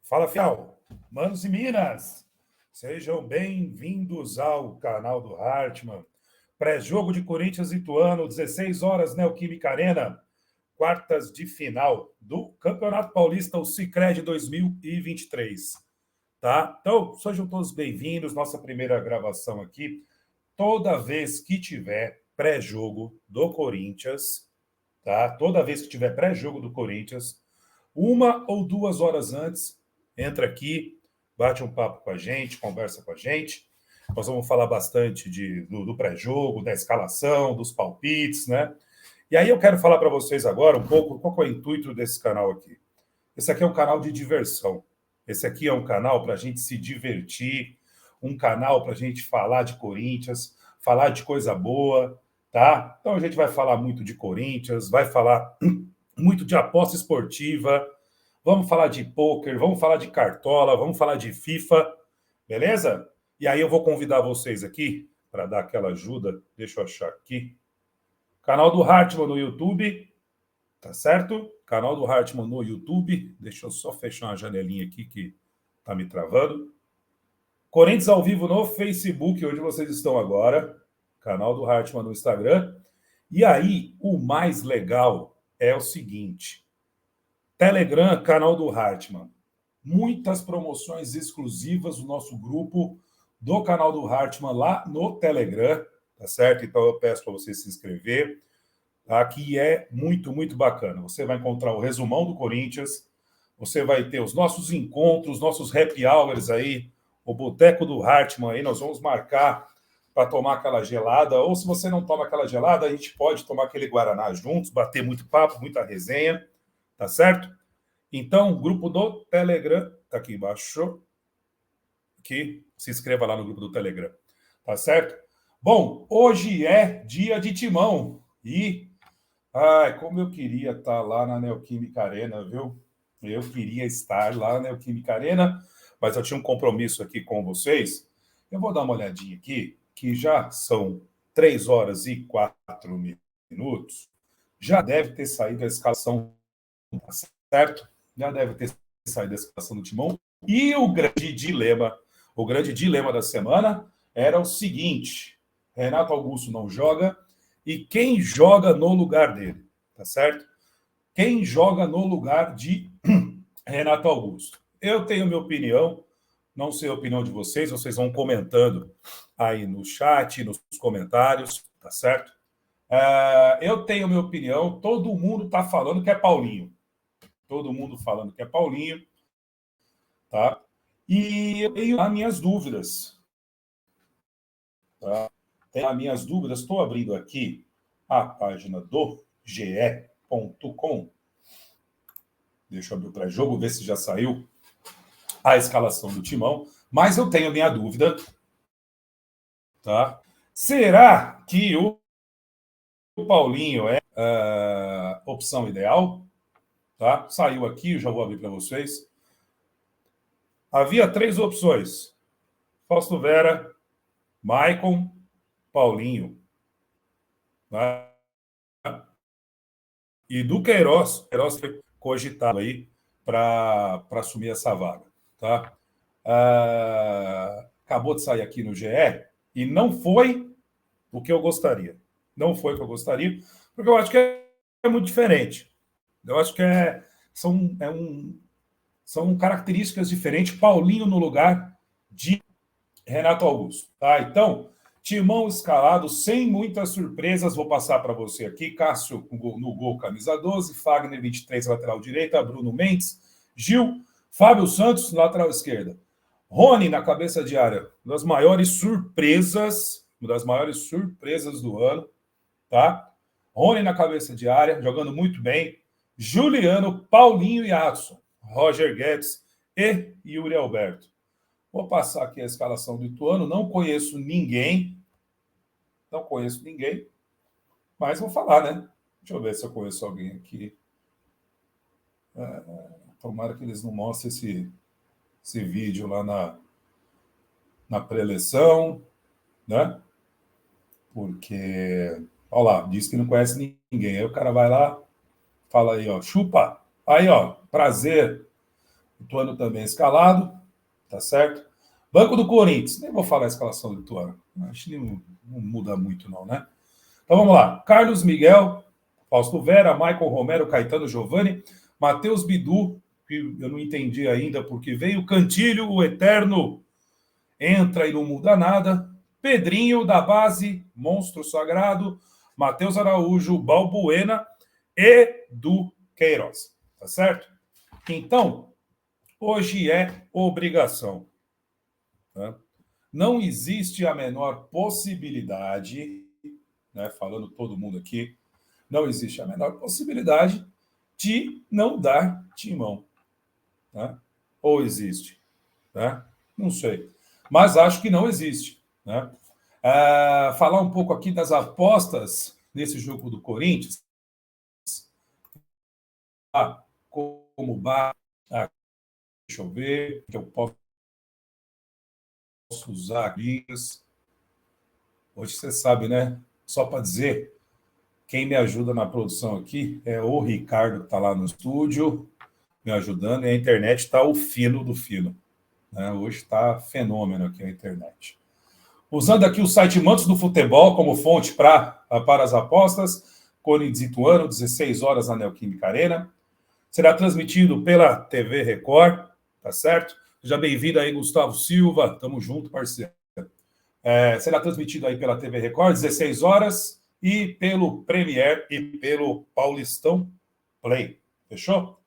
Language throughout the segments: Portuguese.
Fala, fiel. Manos e minas, sejam bem-vindos ao canal do Hartmann. Pré-jogo de Corinthians e Ituano, 16 horas, Neoquímica Arena. Quartas de final do Campeonato Paulista, o Sicredi 2023. Tá? Então, sejam todos bem-vindos. Nossa primeira gravação aqui. Toda vez que tiver pré-jogo do Corinthians, tá? Toda vez que tiver pré-jogo do Corinthians, 1 ou 2 horas antes, entra aqui, bate um papo com a gente, conversa com a gente. Nós vamos falar bastante do pré-jogo, da escalação, dos palpites, né? E aí eu quero falar para vocês agora um pouco qual é o intuito desse canal aqui. Esse aqui é um canal de diversão. Esse aqui é um canal para a gente se divertir, um canal para a gente falar de Corinthians, falar de coisa boa, tá? Então a gente vai falar muito de Corinthians, vai falar muito de aposta esportiva, vamos falar de pôquer, vamos falar de cartola, vamos falar de FIFA, beleza? E aí eu vou convidar vocês aqui para dar aquela ajuda, deixa eu achar aqui. Canal do Hartmann no YouTube, tá certo? Canal do Hartmann no YouTube, deixa eu só fechar uma janelinha aqui que tá me travando. Corinthians ao vivo no Facebook, onde vocês estão agora. Canal do Hartmann no Instagram. E aí, o mais legal é o seguinte: Telegram, canal do Hartmann. Muitas promoções exclusivas do nosso grupo do canal do Hartmann lá no Telegram, tá certo? Então eu peço para você se inscrever. Aqui é muito, muito bacana. Você vai encontrar o resumão do Corinthians, você vai ter os nossos encontros, nossos happy hours aí, o Boteco do Hartmann aí, nós vamos marcar para tomar aquela gelada, ou se você não toma aquela gelada, a gente pode tomar aquele Guaraná juntos, bater muito papo, muita resenha, tá certo? Então, grupo do Telegram, tá aqui embaixo, aqui, se inscreva lá no grupo do Telegram, tá certo? Bom, hoje é dia de Timão e, ai, como eu queria estar lá na Neoquímica Arena, viu? Eu queria estar lá na Neoquímica Arena, mas eu tinha um compromisso aqui com vocês. Eu vou dar uma olhadinha aqui, que já são 3 horas e 4 minutos. Já deve ter saído a escalação, tá certo? Já deve ter saído a escalação do Timão. E o grande dilema da semana era o seguinte: Renato Augusto não joga, e quem joga no lugar dele, tá certo? Quem joga no lugar de Renato Augusto? Eu tenho minha opinião, não sei a opinião de vocês, vocês vão comentando aí no chat, nos comentários, tá certo? Eu tenho minha opinião, todo mundo tá falando que é Paulinho. Todo mundo falando que é Paulinho, tá? E eu tenho as minhas dúvidas, tá? Tenho as minhas dúvidas, estou abrindo aqui a página do ge.com. Deixa eu abrir o pré-jogo, ver se já saiu a escalação do Timão. Mas eu tenho a minha dúvida, tá? Será que o Paulinho é a opção ideal? Tá? Saiu aqui, já vou abrir para vocês. Havia 3 opções: Fausto Vera, Maicon, Paulinho. Tá? E do Queiroz foi cogitado aí para assumir essa vaga. Tá? Acabou de sair aqui no GE e não foi o que eu gostaria. Não foi o que eu gostaria, porque eu acho que é muito diferente. Eu acho que são características diferentes. Paulinho no lugar de Renato Augusto. Tá? Então, Timão escalado, sem muitas surpresas, vou passar para você aqui. Cássio no gol, camisa 12, Fagner, 23, lateral direita, Bruno Mendes, Gil, Fábio Santos, lateral esquerda. Rony na cabeça de área, uma das maiores surpresas do ano, tá? Rony na cabeça de área, jogando muito bem. Juliano, Paulinho e Adson, Roger Guedes e Yuri Alberto. Vou passar aqui a escalação do Ituano. Não conheço ninguém, mas vou falar, né? Deixa eu ver se eu conheço alguém aqui. Tomara que eles não mostrem esse vídeo lá na pré-eleição, né? Porque, olha lá, diz que não conhece ninguém. Aí o cara vai lá, fala aí, ó, chupa. Aí, ó, prazer. Ituano também escalado, tá certo? Banco do Corinthians, nem vou falar a escalação do Ituano, acho que não muda muito não, né? Então vamos lá, Carlos Miguel, Fausto Vera, Michael Romero, Caetano Giovanni, Matheus Bidu, que eu não entendi ainda porque veio, Cantilho, o Eterno, entra e não muda nada, Pedrinho da base, Monstro Sagrado, Matheus Araújo, Balbuena e do Queiroz, tá certo? Então, hoje é obrigação. Né? Não existe a menor possibilidade, né, falando todo mundo aqui, não existe a menor possibilidade de não dar timão. Né? Ou existe? Né? Não sei. Mas acho que não existe. Né? Falar um pouco aqui das apostas nesse jogo do Corinthians. Como base. Deixa eu ver que eu posso usar aqui. Hoje você sabe, né? Só para dizer, quem me ajuda na produção aqui é o Ricardo, que está lá no estúdio, me ajudando, e a internet está o fino do fino. Né? Hoje está fenômeno aqui a internet. Usando aqui o site Mantos do Futebol como fonte para as apostas, Corinthians e Ituano, 16 horas na Neoquímica Arena. Será transmitido pela TV Record, tá certo? Seja bem-vindo aí, Gustavo Silva. Tamo junto, parceiro. Será transmitido aí pela TV Record, 16 horas, e pelo Premier e pelo Paulistão Play. Fechou?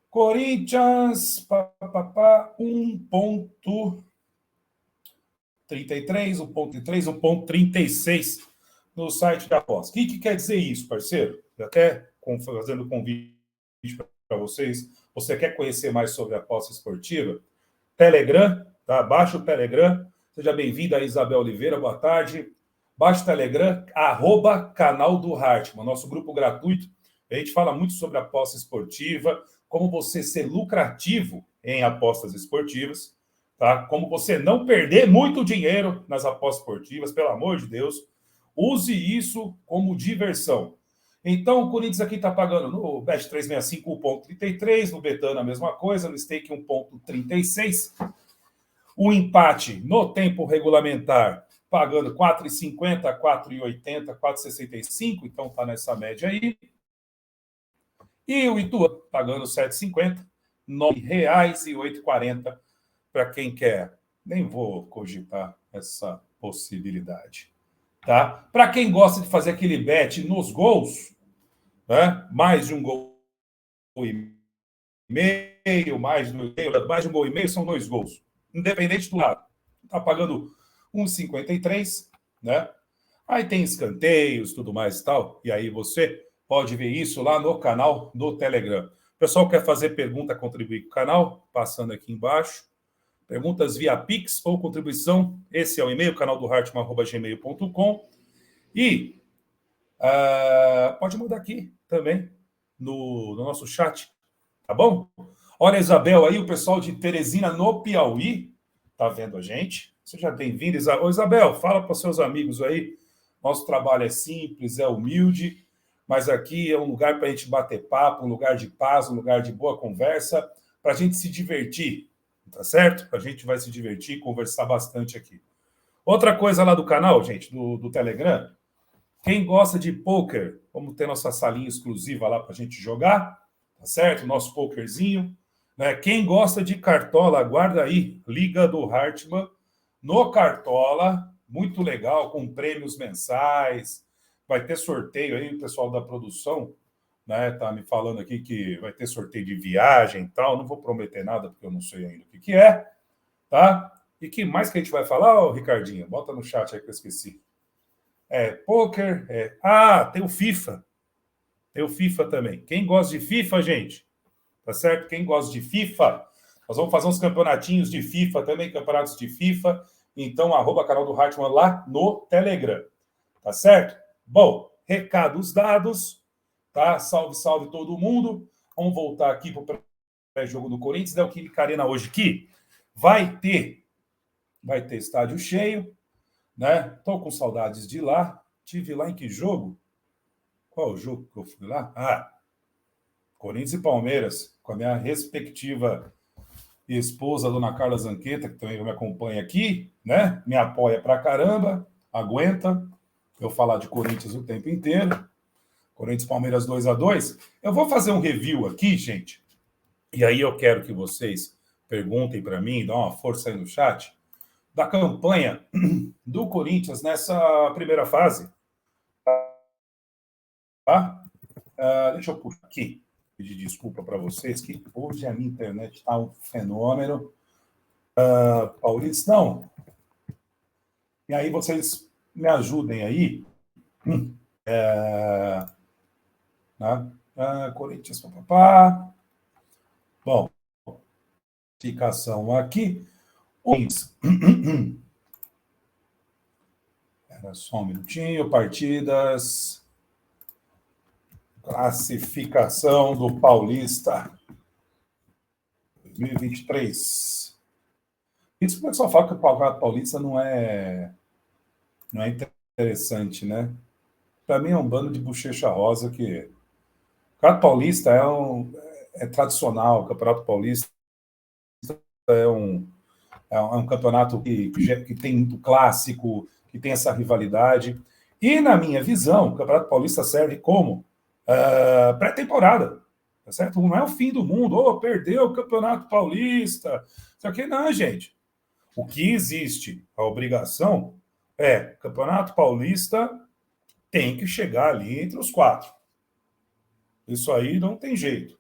Corinthians, 1.33, 1.3, 1.36 no site da aposta. O que quer dizer isso, parceiro? Até fazendo convite para vocês. Você quer conhecer mais sobre a aposta esportiva? Telegram, tá? Baixa o Telegram. Seja bem-vindo a Isabel Oliveira, boa tarde. Baixa o Telegram, @canal do Hartmann, nosso grupo gratuito. A gente fala muito sobre aposta esportiva, como você ser lucrativo em apostas esportivas, tá? Como você não perder muito dinheiro nas apostas esportivas, pelo amor de Deus. Use isso como diversão. Então, o Corinthians aqui está pagando no Bet365 1.33, no Betano a mesma coisa, no Stake 1.36. O empate no tempo regulamentar pagando 4,50, 4,80, 4,65, então está nessa média aí. E o Ituano pagando 7,50, R$ 9,08,40 para quem quer. Nem vou cogitar essa possibilidade. Tá? Para quem gosta de fazer aquele bet nos gols, né? Mais de um gol e meio, mais de um gol e meio são 2 gols. Independente do lado. Está pagando 1,53, né? Aí tem escanteios, tudo mais e tal. E aí você pode ver isso lá no canal do Telegram. O pessoal quer fazer pergunta, contribuir com o canal, passando aqui embaixo. Perguntas via Pix ou contribuição. Esse é o e-mail, canal do Hartmann@gmail.com. E pode mandar aqui também no nosso chat, tá bom? Olha, Isabel, aí o pessoal de Teresina, no Piauí, tá vendo a gente? Seja bem-vindo, Isabel. Ô, Isabel, fala para os seus amigos aí. Nosso trabalho é simples, é humilde, mas aqui é um lugar para a gente bater papo, um lugar de paz, um lugar de boa conversa, para a gente se divertir, tá certo? A gente vai se divertir, conversar bastante aqui. Outra coisa lá do canal, gente, do Telegram, quem gosta de poker, vamos ter nossa salinha exclusiva lá para a gente jogar, tá certo? Nosso pokerzinho. Né? Quem gosta de cartola, aguarda aí, Liga do Hartmann, no Cartola, muito legal, com prêmios mensais, vai ter sorteio aí, o pessoal da produção, né, tá me falando aqui que vai ter sorteio de viagem e tal, não vou prometer nada, porque eu não sei ainda o que é, tá? E que mais que a gente vai falar, ô, Ricardinho? Bota no chat aí que eu esqueci. Poker, tem o FIFA. Tem o FIFA também. Quem gosta de FIFA, gente? Tá certo? Quem gosta de FIFA, nós vamos fazer uns campeonatinhos de FIFA também, campeonatos de FIFA. Então, @canal do Hartmann lá no Telegram. Tá certo? Bom, recados dados, tá? Salve, salve todo mundo. Vamos voltar aqui para o pré-jogo do Corinthians, Neoquímica Arena hoje que vai ter estádio cheio, né? Tô com saudades de lá. Tive lá em que jogo? Qual o jogo que eu fui lá? Corinthians e Palmeiras, com a minha respectiva esposa, a dona Carla Zanqueta, que também me acompanha aqui, né? Me apoia pra caramba, aguenta eu falar de Corinthians o tempo inteiro. Corinthians Palmeiras 2-2. Eu vou fazer um review aqui, gente, e aí eu quero que vocês perguntem para mim, dá uma força aí no chat, da campanha do Corinthians nessa primeira fase. Tá? Deixa eu puxar aqui, pedir desculpa para vocês, que hoje a minha internet está um fenômeno. Paulistão, e aí vocês me ajudem aí. Né? Corinthians, papapá. Bom, classificação aqui. Era só um minutinho. Partidas. Classificação do Paulista 2023. Isso que o pessoal fala que o Campeonato Paulista não é interessante, né? Para mim é um bando de bochecha rosa que... O Campeonato Paulista é tradicional, o Campeonato Paulista é um campeonato que tem muito clássico, que tem essa rivalidade. E, na minha visão, o Campeonato Paulista serve como pré-temporada, tá certo? Não é o fim do mundo, perdeu o Campeonato Paulista. Isso aqui não, gente. O que existe, a obrigação, Campeonato Paulista tem que chegar ali entre os 4. Isso aí não tem jeito,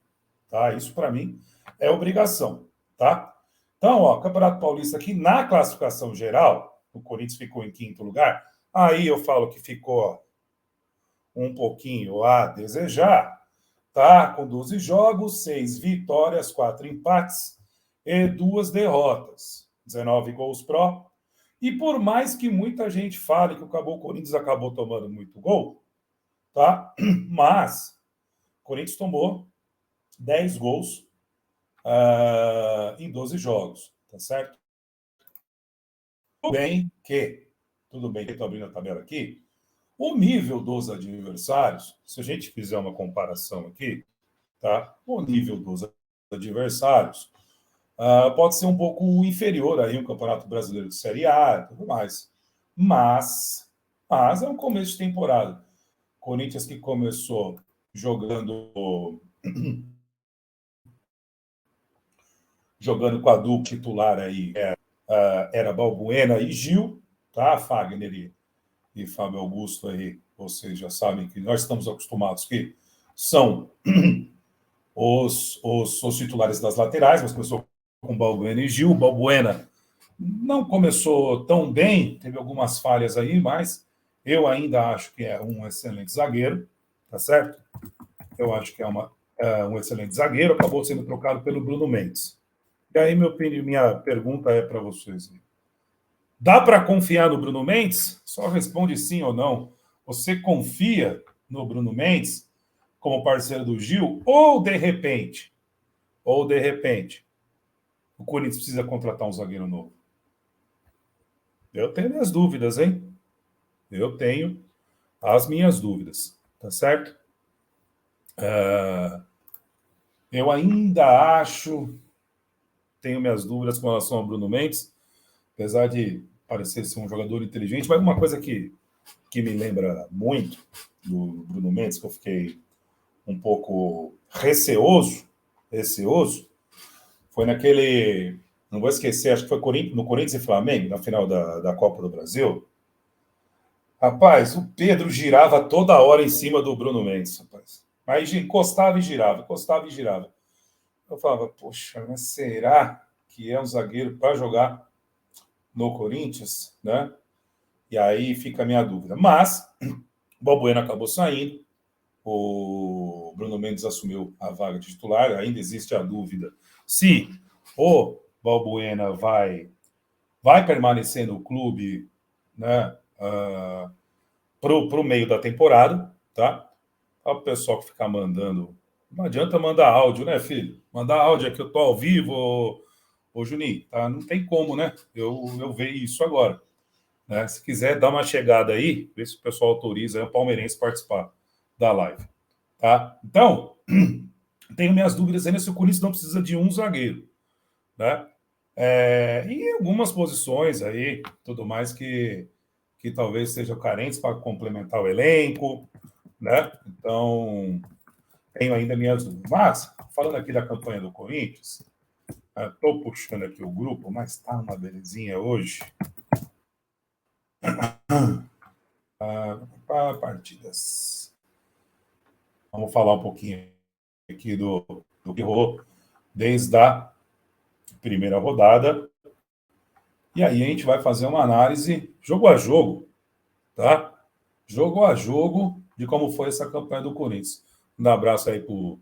tá? Isso, para mim, é obrigação, tá? Então, Campeonato Paulista aqui, na classificação geral, o Corinthians ficou em 5º lugar, aí eu falo que ficou um pouquinho a desejar, tá? Com 12 jogos, 6 vitórias, 4 empates e 2 derrotas. 19 gols pró. E por mais que muita gente fale que o Corinthians acabou tomando muito gol, tá? Mas o Corinthians tomou 10 gols em 12 jogos, tá certo? Tudo bem que estou abrindo a tabela aqui, o nível dos adversários, se a gente fizer uma comparação aqui, tá? O nível dos adversários pode ser um pouco inferior aí um Campeonato Brasileiro de Série A e tudo mais. Mas é um começo de temporada. Corinthians que começou jogando com a dupla titular aí, era Balbuena e Gil, tá? Fagner e Fábio Augusto aí, vocês já sabem que nós estamos acostumados que são os titulares das laterais, mas começou com Balbuena e Gil. Balbuena não começou tão bem, teve algumas falhas aí, mas eu ainda acho que é um excelente zagueiro, tá certo? Eu acho que é um excelente zagueiro, acabou sendo trocado pelo Bruno Mendes. E aí, minha pergunta é para vocês. Dá para confiar no Bruno Mendes? Só responde sim ou não. Você confia no Bruno Mendes como parceiro do Gil? Ou, de repente, o Corinthians precisa contratar um zagueiro novo? Eu tenho minhas dúvidas, hein? Eu tenho as minhas dúvidas, tá certo? Eu ainda tenho minhas dúvidas com relação ao Bruno Mendes, apesar de parecer ser um jogador inteligente, mas uma coisa que me lembra muito do Bruno Mendes, que eu fiquei um pouco receoso, foi naquele... Não vou esquecer, acho que foi no Corinthians e Flamengo, na final da Copa do Brasil. Rapaz, o Pedro girava toda hora em cima do Bruno Mendes, rapaz. Mas encostava e girava. Eu falava, poxa, mas será que é um zagueiro para jogar no Corinthians, né? E aí fica a minha dúvida. Mas o Balbuena acabou saindo, o Bruno Mendes assumiu a vaga de titular, ainda existe a dúvida se o Balbuena vai permanecer no clube, né, para o meio da temporada, tá? O pessoal que fica mandando... Não adianta mandar áudio, né, filho? Mandar áudio aqui, eu tô ao vivo, ô Juninho, tá? Não tem como, né? Eu ver isso agora. Né? Se quiser, dá uma chegada aí, ver se o pessoal autoriza o palmeirense participar da live. Tá? Então, tenho minhas dúvidas ainda se o Corinthians não precisa de um zagueiro. né? E algumas posições aí, tudo mais que talvez sejam carentes para complementar o elenco, né? Então, tenho ainda minhas dúvidas. Mas, falando aqui da campanha do Corinthians, estou puxando aqui o grupo, mas está uma belezinha hoje. Para partidas. Vamos falar um pouquinho aqui do que rolou desde a primeira rodada. E aí a gente vai fazer uma análise jogo a jogo, tá? Jogo a jogo de como foi essa campanha do Corinthians. Um abraço aí pro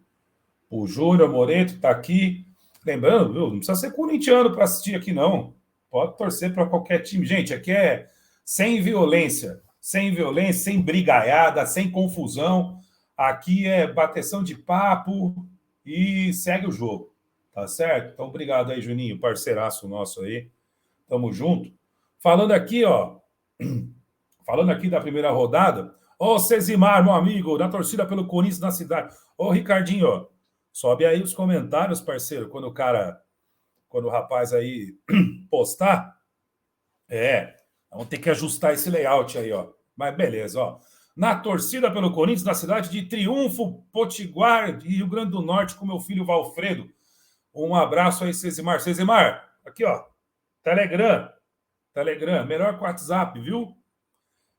Júnior Moreto, que está aqui. Lembrando, viu, não precisa ser corintiano para assistir aqui, não. Pode torcer para qualquer time. Gente, aqui é sem violência, sem brigaiada, sem confusão. Aqui é bateção de papo e segue o jogo, tá certo? Então, obrigado aí, Juninho, parceiraço nosso aí. Tamo junto. Falando aqui, ó, falando aqui da primeira rodada, ô Cezimar, meu amigo, da torcida pelo Corinthians na cidade. Ô, Ricardinho, ó, sobe aí os comentários, parceiro, quando o rapaz aí postar. Vamos ter que ajustar esse layout aí, ó. Mas beleza, ó. Na torcida pelo Corinthians, na cidade de Triunfo, Potiguar, Rio Grande do Norte, com meu filho Valfredo. Um abraço aí, Cezimar. Cezimar, aqui, ó. Telegram, melhor que o WhatsApp, viu?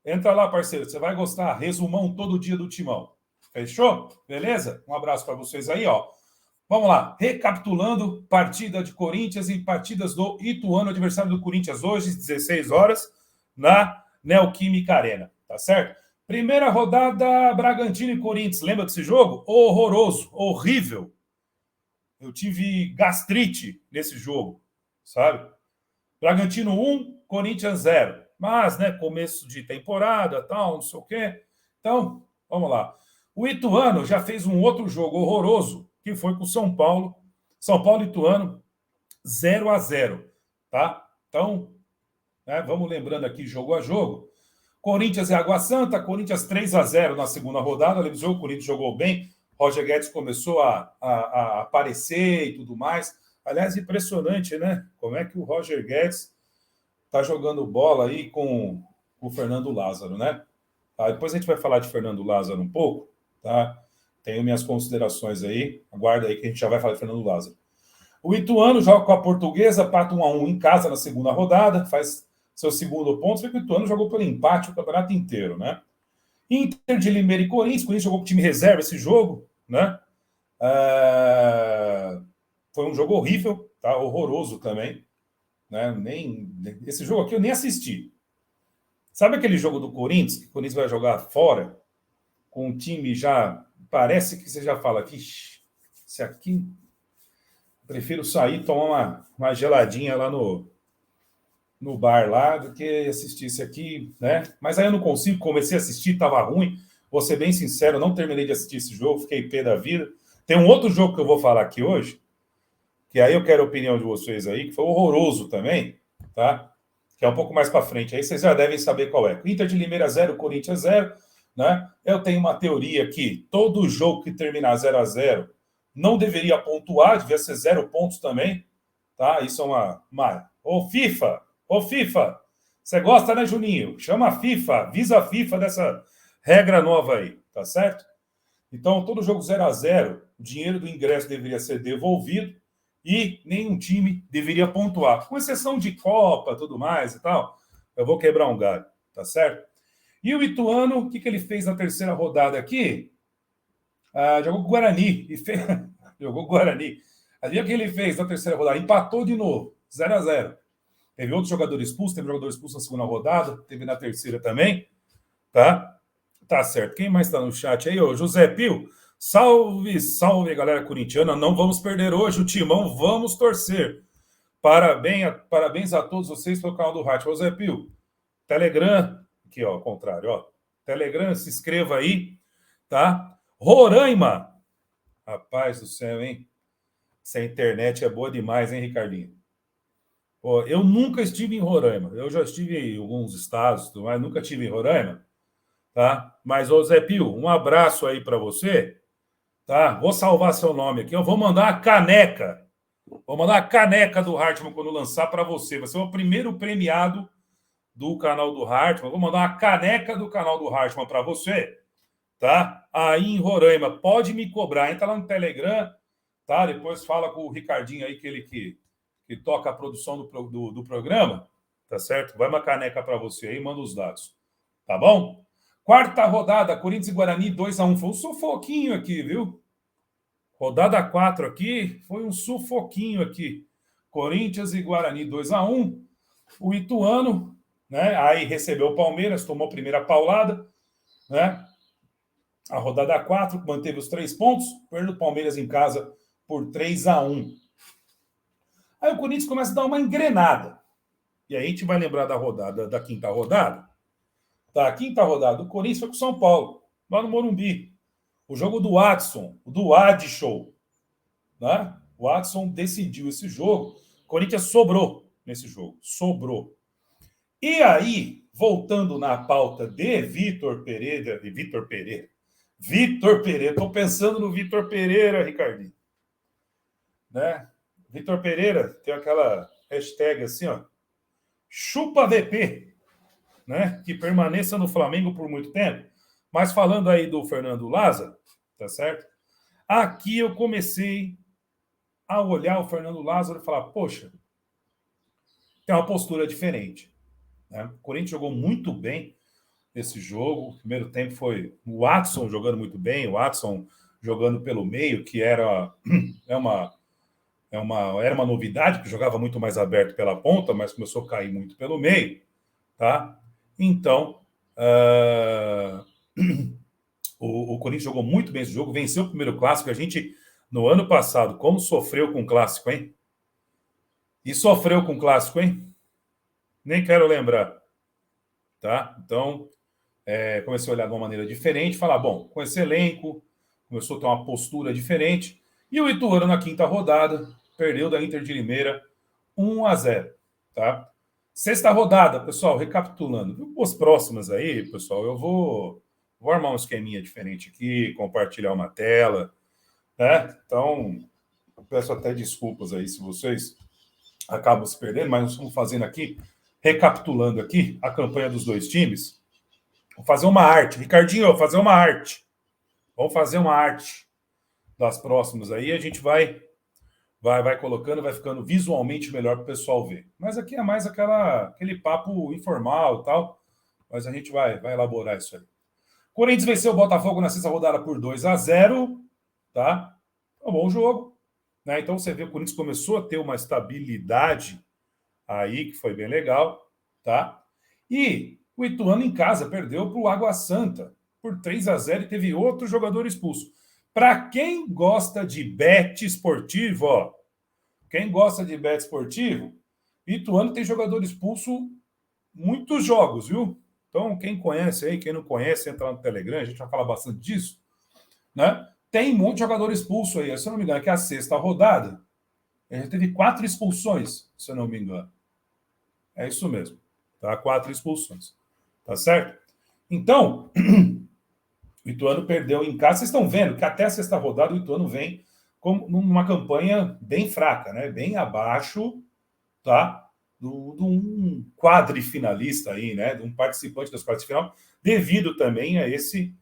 Entra lá, parceiro, você vai gostar. Resumão todo dia do Timão. Fechou? Beleza? Um abraço para vocês aí, ó. Vamos lá. Recapitulando, partida de Corinthians e partidas do Ituano, adversário do Corinthians hoje, às 16 horas, na Neoquímica Arena. Tá certo? Primeira rodada, Bragantino e Corinthians. Lembra desse jogo? Horroroso, horrível. Eu tive gastrite nesse jogo, sabe? Bragantino 1, Corinthians 0. Mas, né, começo de temporada, tal, não sei o quê. Então, vamos lá. O Ituano já fez um outro jogo horroroso, que foi com o São Paulo. São Paulo e Ituano, 0-0, tá? Então, né, vamos lembrando aqui jogo a jogo. Corinthians e Água Santa, Corinthians 3-0 na segunda rodada. O Corinthians jogou bem. Roger Guedes começou a aparecer e tudo mais. Aliás, impressionante, né? Como é que o Roger Guedes está jogando bola aí com o Fernando Lázaro, né? Tá, depois a gente vai falar de Fernando Lázaro um pouco, tá? Tenho minhas considerações aí. Aguarda aí que a gente já vai falar de Fernando Lázaro. O Ituano joga com a Portuguesa, pata 1-1 em casa na segunda rodada, faz seu segundo ponto. Só que o Ituano jogou pelo empate o campeonato inteiro, né? Inter de Limeira e Corinthians. Corinthians jogou com o time reserva esse jogo, né? Foi um jogo horrível, tá? Horroroso também. Né? Esse jogo aqui eu nem assisti. Sabe aquele jogo do Corinthians, que o Corinthians vai jogar fora, com um time já... Parece que você já fala, vixe, esse aqui... Prefiro sair e tomar uma geladinha lá no bar lá do que assistir esse aqui, né? Mas aí eu não consigo, comecei a assistir, tava ruim. Vou ser bem sincero, não terminei de assistir esse jogo, fiquei pé da vida. Tem um outro jogo que eu vou falar aqui hoje, que aí eu quero a opinião de vocês aí, que foi horroroso também, tá? Que é um pouco mais para frente. Aí vocês já devem saber qual é. Inter de Limeira 0, Corinthians 0, né? Eu tenho uma teoria que todo jogo que terminar 0-0 não deveria pontuar, devia ser 0 pontos também, tá? Isso é uma... Ô, FIFA, você gosta, né, Juninho? Chama a FIFA, avisa a FIFA dessa regra nova aí, tá certo? Então, todo jogo 0-0, o dinheiro do ingresso deveria ser devolvido e nenhum time deveria pontuar, com exceção de Copa, tudo mais e tal. Eu vou quebrar um galho, tá certo? E o Ituano, o que ele fez na terceira rodada aqui? Jogou com o Guarani. Jogou com o Guarani. Ali o que ele fez na terceira rodada? Empatou de novo, 0-0. Teve outro jogador expulso, teve jogador expulso na segunda rodada, teve na terceira também, tá? Tá certo. Quem mais está no chat aí? Ô, José Pio. Salve, salve, galera corintiana. Não vamos perder hoje o timão, vamos torcer. Parabéns a todos vocês pelo canal do Rádio. José Pio, Telegram, aqui, ó, ao contrário, ó. Telegram, se inscreva aí, tá? Roraima. Rapaz do céu, hein? Essa internet é boa demais, hein, Ricardinho? Pô, eu nunca estive em Roraima. Eu já estive em alguns estados, mas nunca estive em Roraima, tá? Mas, ô Zé Pio, um abraço aí para você, tá? Vou salvar seu nome aqui. Eu vou mandar uma caneca Vou mandar a caneca do Hartmann quando lançar para você. Vai ser o primeiro premiado do canal do Hartmann. Vou mandar uma caneca do canal do Hartmann para você, tá? Aí em Roraima. Pode me cobrar. Entra lá no Telegram, tá? Depois fala com o Ricardinho aí, que toca a produção do programa, tá certo? Vai uma caneca para você aí, manda os dados, tá bom? Quarta rodada, Corinthians e Guarani 2-1. Foi um sufoquinho aqui, viu? Rodada 4 aqui, foi um sufoquinho aqui. Corinthians e Guarani 2-1. O Ituano, né? Aí recebeu o Palmeiras, tomou a primeira paulada, né? A rodada 4 manteve os 3 pontos, perdeu o Palmeiras em casa por 3-1. Aí o Corinthians começa a dar uma engrenada. E aí a gente vai lembrar da rodada, da quinta rodada. Da quinta rodada, o Corinthians foi com o São Paulo, lá no Morumbi. O jogo do Watson, do Ad Show, né? O Watson decidiu esse jogo. O Corinthians sobrou nesse jogo. Sobrou. E aí, voltando na pauta de Vitor Pereira. Estou pensando no Vitor Pereira, Ricardinho. Né? Vitor Pereira tem aquela hashtag assim, ó. Chupa VP, né? Que permaneça no Flamengo por muito tempo. Mas falando aí do Fernando Lázaro, tá certo? Aqui eu comecei a olhar o Fernando Lázaro e falar, poxa, tem uma postura diferente. Né? O Corinthians jogou muito bem esse jogo. O primeiro tempo foi o Watson jogando muito bem, o Watson jogando pelo meio, que era uma novidade, que jogava muito mais aberto pela ponta, mas começou a cair muito pelo meio. Tá? Então, o Corinthians jogou muito bem esse jogo, venceu o primeiro clássico. A gente, no ano passado, como sofreu com o clássico, hein? E sofreu com o clássico, hein? Nem quero lembrar. Tá? Então, comecei a olhar de uma maneira diferente, falar, bom, com esse elenco, começou a ter uma postura diferente. E o Ituano, na quinta rodada, perdeu da Inter de Limeira 1-0. Tá? Sexta rodada, pessoal, recapitulando. As próximas aí, pessoal, eu vou armar um esqueminha diferente aqui, compartilhar uma tela, né? Então, peço até desculpas aí se vocês acabam se perdendo, mas nós estamos fazendo aqui, recapitulando aqui a campanha dos dois times. Vou fazer uma arte. Ricardinho, vou fazer uma arte. Vamos fazer uma arte das próximas aí. A gente vai colocando, vai ficando visualmente melhor para o pessoal ver. Mas aqui é mais aquele papo informal e tal. Mas a gente vai elaborar isso aí. Corinthians venceu o Botafogo na sexta rodada por 2-0. Tá? É um bom jogo. Né? Então você vê, o Corinthians começou a ter uma estabilidade aí, que foi bem legal. Tá? E o Ituano em casa perdeu para o Água Santa por 3-0 e teve outro jogador expulso. Para quem gosta de bet esportivo, ó, quem gosta de bet esportivo, Ituano tem jogador expulso muitos jogos, viu? Então, quem conhece aí, quem não conhece, entra lá no Telegram, a gente vai falar bastante disso, né? Tem um monte de jogador expulso aí. Se eu não me engano, que é a sexta rodada, ele teve 4 expulsões, se eu não me engano. É isso mesmo, tá? 4 expulsões. Tá certo? Então, o Ituano perdeu em casa. Vocês estão vendo que até a sexta rodada o Ituano vem com uma campanha bem fraca, né? Bem abaixo, tá? De um quadrifinalista aí, né? De um participante das quartas de final, devido também a esse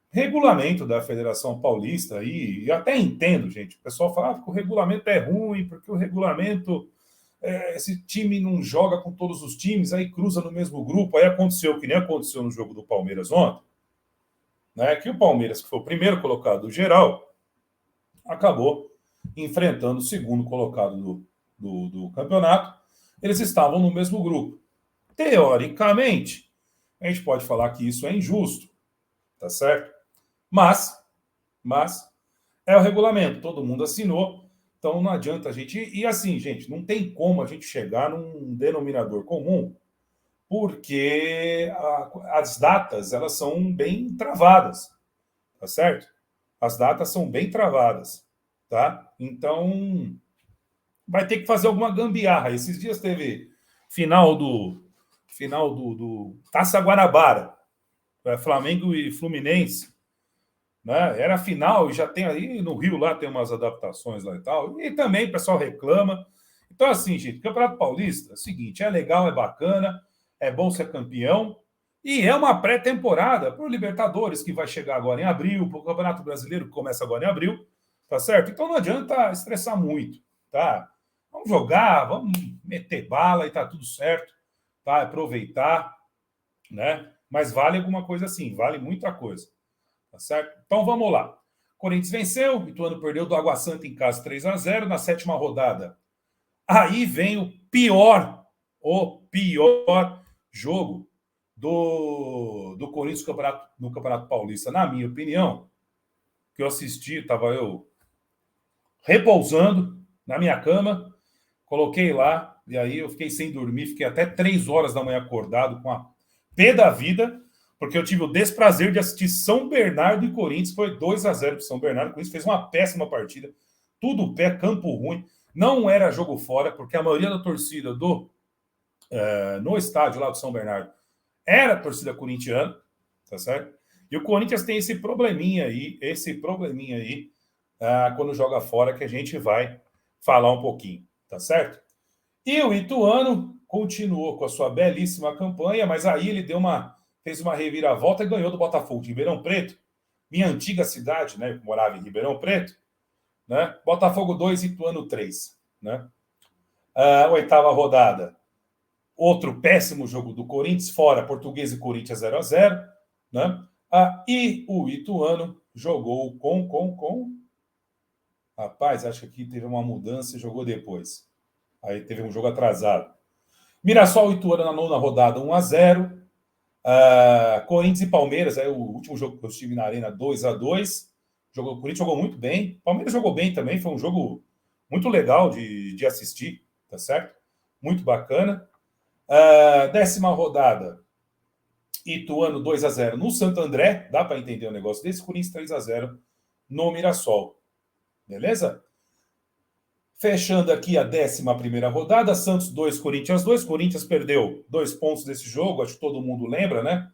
regulamento da Federação Paulista aí. E até entendo, gente. O pessoal fala que o regulamento é ruim, porque o regulamento esse time não joga com todos os times, aí cruza no mesmo grupo. Aí aconteceu que nem aconteceu no jogo do Palmeiras ontem, né? Que o Palmeiras, que foi o primeiro colocado do geral, acabou enfrentando o segundo colocado do campeonato. Eles estavam no mesmo grupo. Teoricamente, a gente pode falar que isso é injusto, tá certo? Mas é o regulamento, todo mundo assinou. Então não adianta a gente. E assim, gente, não tem como a gente chegar num denominador comum, porque as datas elas são bem travadas, tá certo? As datas são bem travadas, tá? Então vai ter que fazer alguma gambiarra. Esses dias teve final do Taça Guanabara, Flamengo e Fluminense, né? Era a final e já tem aí no Rio lá tem umas adaptações lá e tal. E também o pessoal reclama. Então, assim, gente, Campeonato Paulista é o seguinte: é legal, é bacana, é bom ser campeão. E é uma pré-temporada para o Libertadores, que vai chegar agora em abril, para o Campeonato Brasileiro, que começa agora em abril, tá certo? Então não adianta estressar muito, tá? Vamos jogar, vamos meter bala e tá tudo certo, tá? Aproveitar, né? Mas vale alguma coisa assim, vale muita coisa, tá certo? Então vamos lá. Corinthians venceu, o Ituano perdeu do Água Santa em casa 3-0 na sétima rodada. Aí vem o pior jogo do Corinthians no Campeonato Paulista, na minha opinião, que eu assisti, estava eu repousando na minha cama, coloquei lá, e aí eu fiquei sem dormir, fiquei até 3 horas da manhã acordado com a pé da vida, porque eu tive o desprazer de assistir São Bernardo e Corinthians, foi 2-0 para São Bernardo, o Corinthians fez uma péssima partida, tudo pé, campo ruim, não era jogo fora, porque a maioria da torcida no estádio lá do São Bernardo era a torcida corintiana, tá certo? E o Corinthians tem esse probleminha aí, quando joga fora, que a gente vai falar um pouquinho, tá certo? E o Ituano continuou com a sua belíssima campanha, mas aí ele fez uma reviravolta e ganhou do Botafogo de Ribeirão Preto, minha antiga cidade, né? Eu morava em Ribeirão Preto, né? Botafogo 2, Ituano 3, né? Oitava rodada. Outro péssimo jogo do Corinthians, fora Português e Corinthians 0-0, né? E o Ituano jogou com... Rapaz, acho que aqui teve uma mudança e jogou depois. Aí teve um jogo atrasado. Mirassol e Ituano na nona rodada, 1-0. Corinthians e Palmeiras, aí o último jogo que eu estive na Arena, 2-2. O Corinthians jogou muito bem. Palmeiras jogou bem também, foi um jogo muito legal de assistir, tá certo? Muito bacana. Décima rodada, Ituano 2-0 no Santo André, dá para entender o negócio desse, Corinthians 3-0 no Mirassol, beleza? Fechando aqui a 11ª rodada, Santos 2, Corinthians 2, Corinthians perdeu 2 pontos desse jogo, acho que todo mundo lembra, né?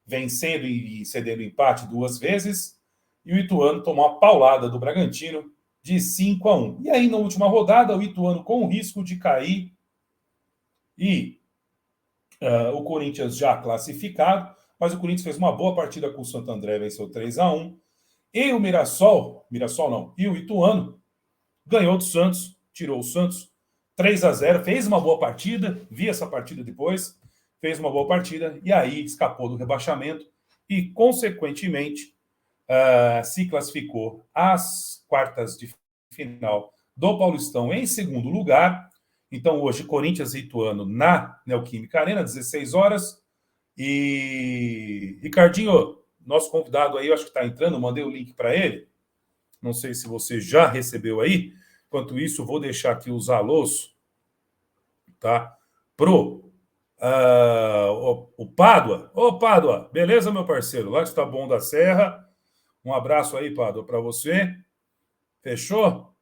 Vencendo e cedendo empate 2 vezes, e o Ituano tomou a paulada do Bragantino de 5-1. E aí na última rodada, o Ituano com o risco de cair e o Corinthians já classificado, mas o Corinthians fez uma boa partida com o Santo André, venceu 3-1. E o Mirassol não, e o Ituano ganhou do Santos, tirou o Santos 3-0, fez uma boa partida, vi essa partida depois, fez uma boa partida e aí escapou do rebaixamento e, consequentemente, se classificou às quartas de final do Paulistão em segundo lugar. Então, hoje, Corinthians e Ituano na Neoquímica Arena, 16 horas. E, Ricardinho, nosso convidado aí, eu acho que está entrando, mandei o link para ele. Não sei se você já recebeu aí. Enquanto isso, vou deixar aqui os alôs, tá? O Pádua. Ô, Pádua, beleza, meu parceiro? Lá está bom da Serra. Um abraço aí, Pádua, para você. Fechou?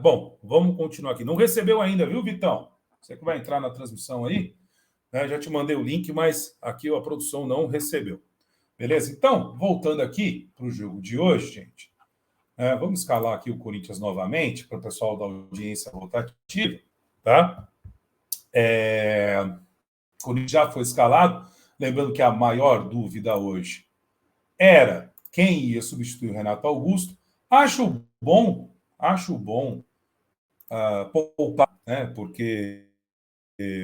Bom, vamos continuar aqui. Não recebeu ainda, viu, Vitão? Você que vai entrar na transmissão aí, né? Já te mandei o link, mas aqui a produção não recebeu. Beleza? Então, voltando aqui para o jogo de hoje, gente. Vamos escalar aqui o Corinthians novamente, para o pessoal da audiência rotativa, tá? O Corinthians já foi escalado. Lembrando que a maior dúvida hoje era quem ia substituir o Renato Augusto. Acho bom poupar, né? Porque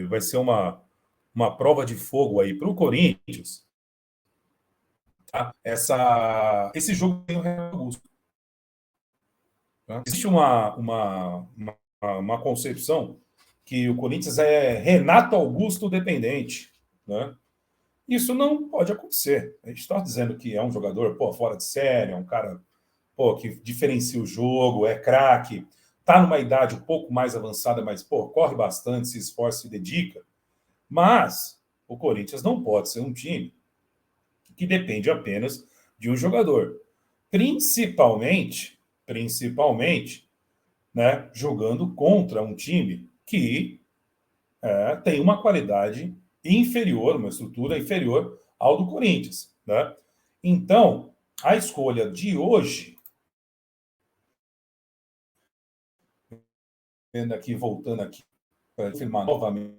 vai ser uma prova de fogo aí para o Corinthians. Tá? Esse jogo tem o Renato Augusto. Tá? Existe uma concepção que o Corinthians é Renato Augusto dependente, né? Isso não pode acontecer. A gente está dizendo que é um jogador fora de série, é um cara que diferencia o jogo, é craque, está numa idade um pouco mais avançada, mas corre bastante, se esforça, se dedica. Mas o Corinthians não pode ser um time que depende apenas de um jogador. Principalmente, né, jogando contra um time que tem uma qualidade inferior, uma estrutura inferior ao do Corinthians, né? Então, A escolha de hoje, vendo aqui, voltando aqui, para confirmar novamente,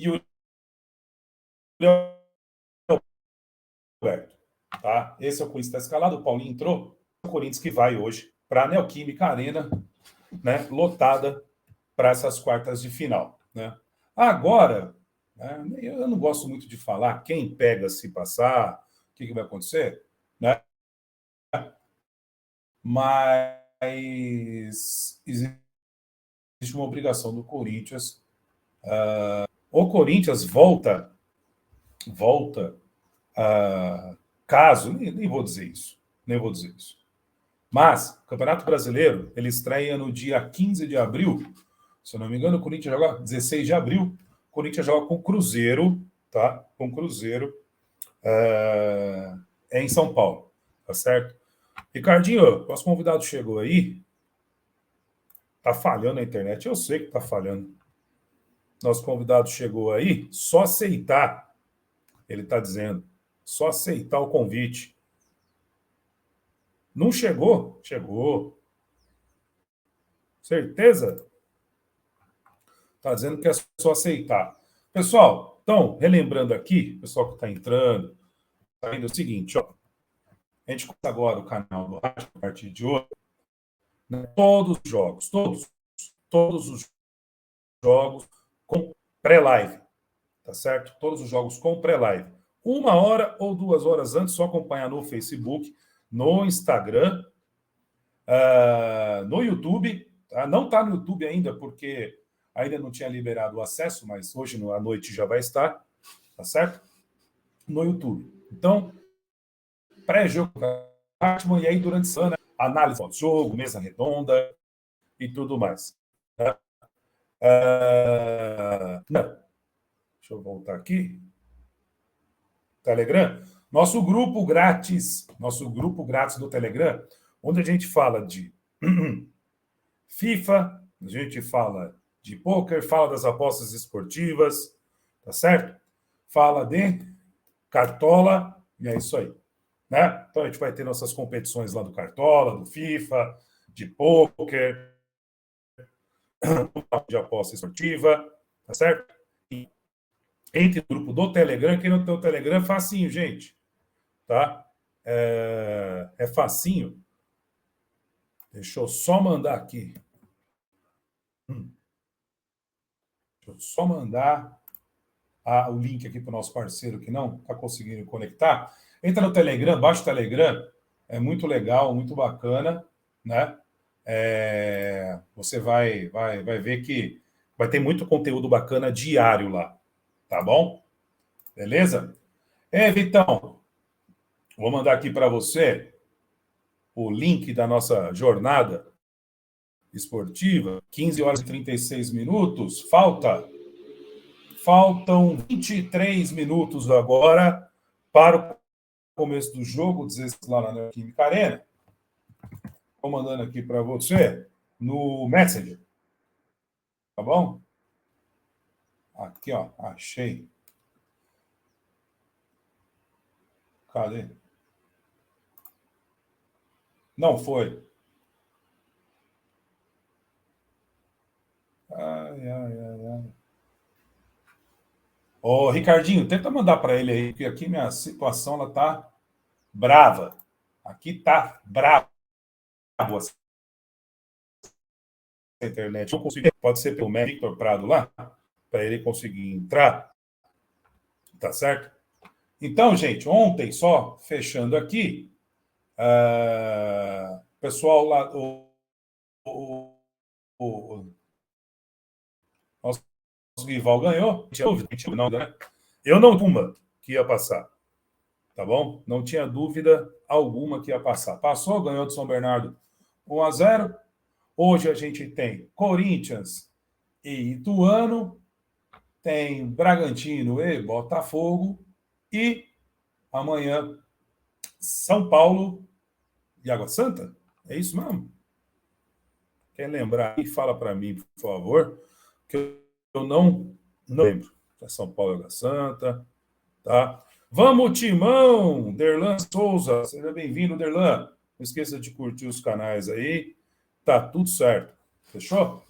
e o Roberto. Tá? Esse é o Corinthians que está escalado, o Paulinho entrou. O Corinthians que vai hoje para a Neoquímica Arena, né, lotada para essas quartas de final. Né? Agora, né, eu não gosto muito de falar quem pega se passar, o que vai acontecer, né? Mas existe uma obrigação do Corinthians. O Corinthians volta, caso, nem vou dizer isso, nem vou dizer isso. Mas o Campeonato Brasileiro, ele estreia no dia 15 de abril. Se eu não me engano, o Corinthians joga 16 de abril. O Corinthians joga com o Cruzeiro, tá? Com o Cruzeiro é em São Paulo, tá certo? Ricardinho, nosso convidado chegou aí. Tá falhando a internet, eu sei que tá falhando. Nosso convidado chegou aí, só aceitar, ele tá dizendo, só aceitar o convite. Não chegou? Chegou. Certeza? Tá dizendo que é só aceitar. Pessoal, então, relembrando aqui, pessoal que está entrando, tá indo o seguinte, ó. A gente começa agora o canal do Rádio a partir de hoje. Né, todos os jogos, todos os jogos com pré-live, tá certo? Todos os jogos com pré-live. 1 hora ou 2 horas antes, só acompanhar no Facebook, no Instagram, no YouTube. Tá? Não está no YouTube ainda, porque ainda não tinha liberado o acesso, mas hoje à noite já vai estar, tá certo? No YouTube. Então, pré-jogo Batman, e aí durante a semana, análise do jogo, mesa redonda e tudo mais. Tá? Deixa eu voltar aqui. Telegram. Nosso grupo grátis do Telegram, onde a gente fala de FIFA, a gente fala de poker, fala das apostas esportivas, tá certo? Fala de cartola, e é isso aí. Né? Então a gente vai ter nossas competições lá do cartola, do FIFA, de poker, de aposta esportiva, tá certo? E entre o grupo do Telegram, quem não tem o Telegram é facinho, gente, tá? É facinho. Deixa eu só mandar aqui. Deixa eu só mandar o link aqui para o nosso parceiro que não está conseguindo conectar. Entra no Telegram, baixa o Telegram, é muito legal, muito bacana, né? Você vai ver que vai ter muito conteúdo bacana diário lá, tá bom? Beleza? Vitão, vou mandar aqui para você o link da nossa jornada esportiva, 15 horas e 36 minutos, faltam 23 minutos agora para o começo do jogo, 16 lá na Neoquímica Arena. Estou mandando aqui para você no Messenger. Tá bom? Aqui, ó, achei. Cadê? Não foi. Ai, ai, ai, ai. Ô, Ricardinho, tenta mandar para ele aí, porque aqui minha situação ela tá brava. Aqui tá bravo essa internet. Não consigo, pode ser pelo Victor Prado lá, para ele conseguir entrar. Tá certo? Então, gente, ontem, só fechando aqui, Pessoal lá, o nosso rival ganhou. Tinha dúvida, não, né? Eu não tinha que ia passar. Tá bom? Não tinha dúvida alguma que ia passar. Passou, ganhou de São Bernardo 1-0. Hoje a gente tem Corinthians e Ituano, tem Bragantino e Botafogo, e amanhã São Paulo e Água Santa. É isso mesmo? Quer lembrar e fala para mim, por favor, que eu não lembro. É São Paulo e Água Santa, tá? Vamos, Timão! Derlan Souza, seja bem-vindo, Derlan. Não esqueça de curtir os canais aí. Tá tudo certo. Fechou?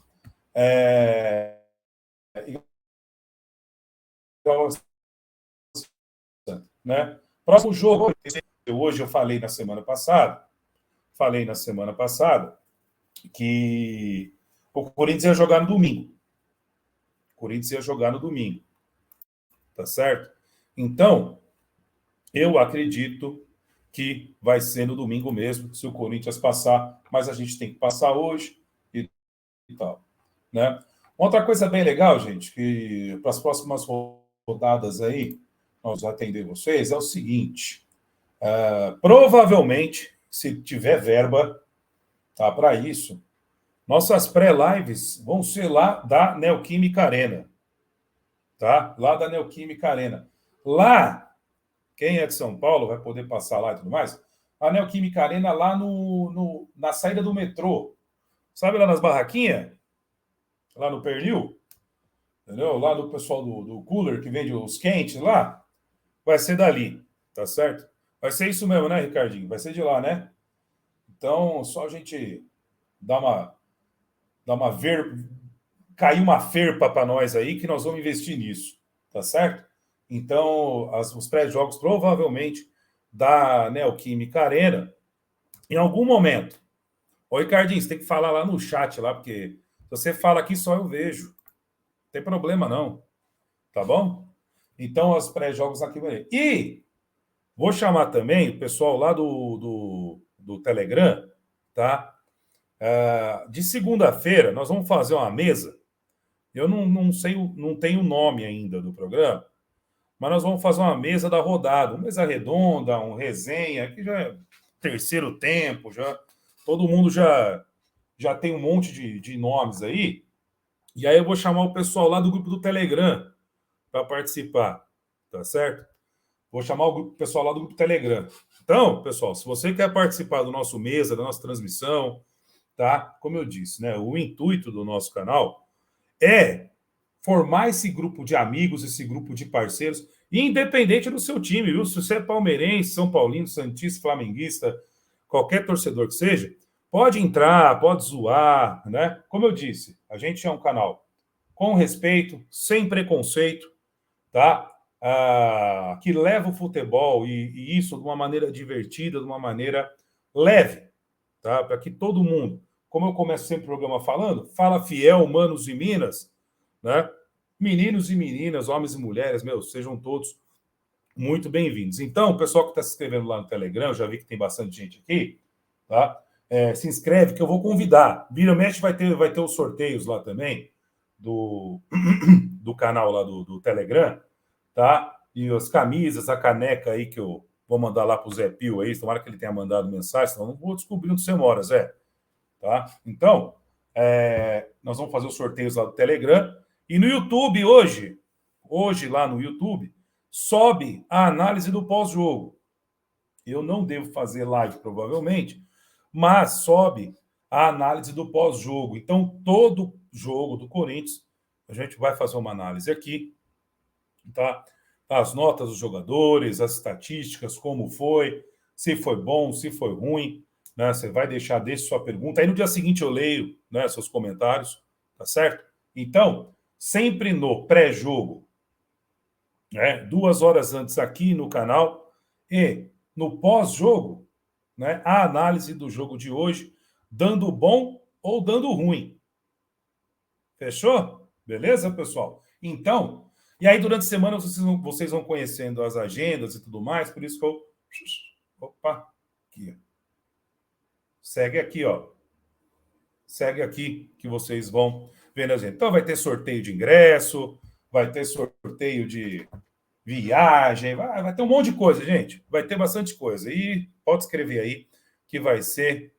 Né? Próximo jogo, hoje eu falei na semana passada, que o Corinthians ia jogar no domingo. Tá certo? Então, eu acredito que vai ser no domingo mesmo, se o Corinthians passar, mas a gente tem que passar hoje e tal, né? Outra coisa bem legal, gente, que para as próximas rodadas aí, nós vamos atender vocês, é o seguinte, provavelmente, se tiver verba, tá, para isso, nossas pré-lives vão ser lá da Neoquímica Arena, tá? Lá da Neoquímica Arena. Lá, quem é de São Paulo vai poder passar lá e tudo mais. A Neoquímica Arena lá na saída do metrô. Sabe lá nas barraquinhas? Lá no Pernil? Entendeu? Lá do pessoal do cooler que vende os quentes lá. Vai ser dali, tá certo? Vai ser isso mesmo, né, Ricardinho? Vai ser de lá, né? Então, só a gente dar uma cair uma ferpa para nós aí que nós vamos investir nisso, tá certo? Então, os pré-jogos provavelmente da Neoquímica Arena, em algum momento. Ô, Ricardinho, você tem que falar lá no chat, lá, porque se você fala aqui, só eu vejo. Não tem problema, não. Tá bom? Então, os pré-jogos aqui. E vou chamar também o pessoal lá do Telegram, tá? De segunda-feira, nós vamos fazer uma mesa. Eu não sei, não tenho o nome ainda do programa, mas nós vamos fazer uma mesa da rodada, uma mesa redonda, um resenha, que já é terceiro tempo, já todo mundo já tem um monte de nomes aí. E aí eu vou chamar o pessoal lá do grupo do Telegram para participar, tá certo? Vou chamar o pessoal lá do grupo Telegram. Então, pessoal, se você quer participar do nosso mesa, da nossa transmissão, tá? Como eu disse, né? O intuito do nosso canal é formar esse grupo de amigos, esse grupo de parceiros, independente do seu time, viu? Se você é palmeirense, São Paulino, santista, flamenguista, qualquer torcedor que seja, pode entrar, pode zoar, né? Como eu disse, a gente é um canal com respeito, sem preconceito, tá? Que leva o futebol e isso de uma maneira divertida, de uma maneira leve, tá? Para que todo mundo, como eu começo sempre o programa falando, fala fiel, manos e minas, né? Meninos e meninas, homens e mulheres, sejam todos muito bem-vindos. Então, o pessoal que está se inscrevendo lá no Telegram, eu já vi que tem bastante gente aqui, tá? Se inscreve que eu vou convidar. Vira mexe vai ter os sorteios lá também do canal lá do Telegram, tá? E as camisas, a caneca aí que eu vou mandar lá para o Zé Pio aí, tomara que ele tenha mandado mensagem, senão eu não vou descobrir onde você mora, Zé. Tá? Então, nós vamos fazer os sorteios lá do Telegram. E no YouTube, hoje lá no YouTube, sobe a análise do pós-jogo. Eu não devo fazer live, provavelmente, mas sobe a análise do pós-jogo. Então, todo jogo do Corinthians, a gente vai fazer uma análise aqui, tá? As notas dos jogadores, as estatísticas, como foi, se foi bom, se foi ruim, né? Você vai deixe sua pergunta. Aí no dia seguinte eu leio, né, seus comentários, tá certo? Então, sempre no pré-jogo, né, 2 horas antes aqui no canal, e no pós-jogo, né, a análise do jogo de hoje, dando bom ou dando ruim. Fechou? Beleza, pessoal? Então, e aí durante a semana vocês vão conhecendo as agendas e tudo mais, por isso que eu... Opa, aqui. Segue aqui, ó. Segue aqui que vocês vão vendo a gente. Então vai ter sorteio de ingresso, vai ter sorteio de viagem, vai ter um monte de coisa, gente. Vai ter bastante coisa. E pode escrever aí que vai ser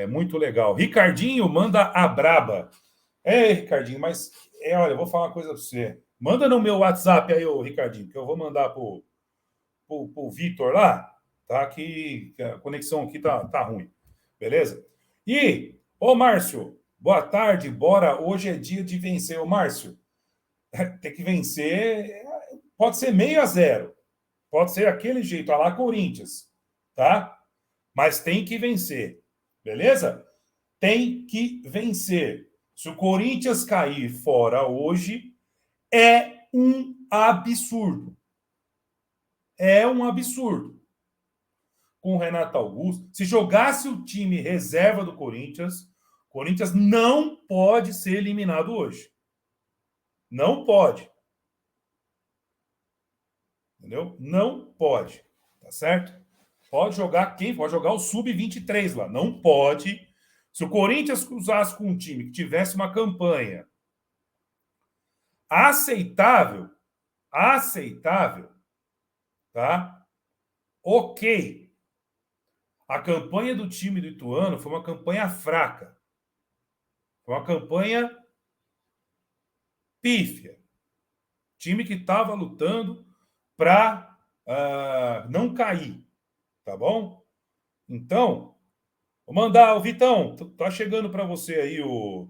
muito legal. Ricardinho, manda a braba. Ricardinho, mas olha, eu vou falar uma coisa para você. Manda no meu WhatsApp aí, ô Ricardinho, que eu vou mandar pro Vitor lá, tá? Que a conexão aqui tá ruim. Beleza? E, ô Márcio, boa tarde, bora. Hoje é dia de vencer. Ô Márcio, tem que vencer. Pode ser 6-0. Pode ser aquele jeito, a lá Corinthians, tá? Mas tem que vencer. Beleza? Tem que vencer. Se o Corinthians cair fora hoje, é um absurdo. É um absurdo. Com o Renato Augusto, se jogasse o time reserva do Corinthians, o Corinthians não pode ser eliminado hoje. Não pode. Entendeu? Não pode. Tá certo? Pode jogar quem? Pode jogar o Sub-23 lá. Não pode. Se o Corinthians cruzasse com um time que tivesse uma campanha aceitável, tá? Ok. A campanha do time do Ituano foi uma campanha fraca. Foi uma campanha pífia. Time que estava lutando para não cair. Tá bom? Então, vou mandar, o Vitão, tá chegando para você aí o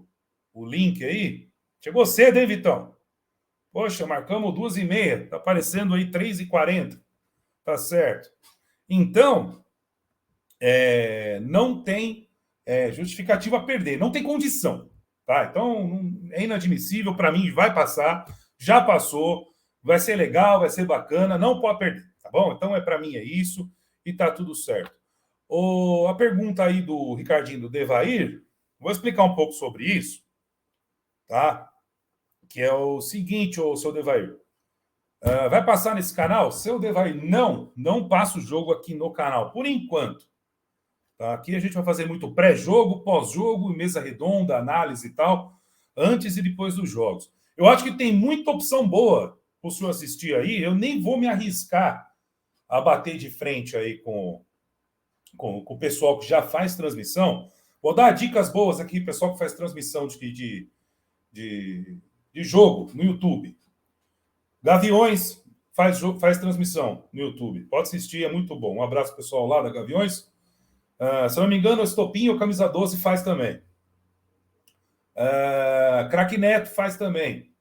link aí. Chegou cedo, hein, Vitão? Poxa, marcamos 2h30, tá aparecendo aí 3h40. Tá certo. Então, não tem justificativa a perder, não tem condição. Tá? Então, é inadmissível, para mim, vai passar, já passou, vai ser legal, vai ser bacana, não pode perder, tá bom? Então, para mim é isso e tá tudo certo. A pergunta aí do Ricardinho, do Devair, vou explicar um pouco sobre isso, tá? Que é o seguinte, seu Devair. Vai passar nesse canal? Seu Devair, não passa o jogo aqui no canal, por enquanto. Tá? Aqui a gente vai fazer muito pré-jogo, pós-jogo, mesa redonda, análise e tal, antes e depois dos jogos. Eu acho que tem muita opção boa para o senhor assistir aí, eu nem vou me arriscar a bater de frente aí com o pessoal que já faz transmissão. Vou dar dicas boas aqui, pessoal que faz transmissão de jogo no YouTube. Gaviões faz transmissão no YouTube. Pode assistir, é muito bom. Um abraço, pessoal lá da Gaviões. Se não me engano, o Estopinho, o Camisa 12 faz também. Craque Neto faz também.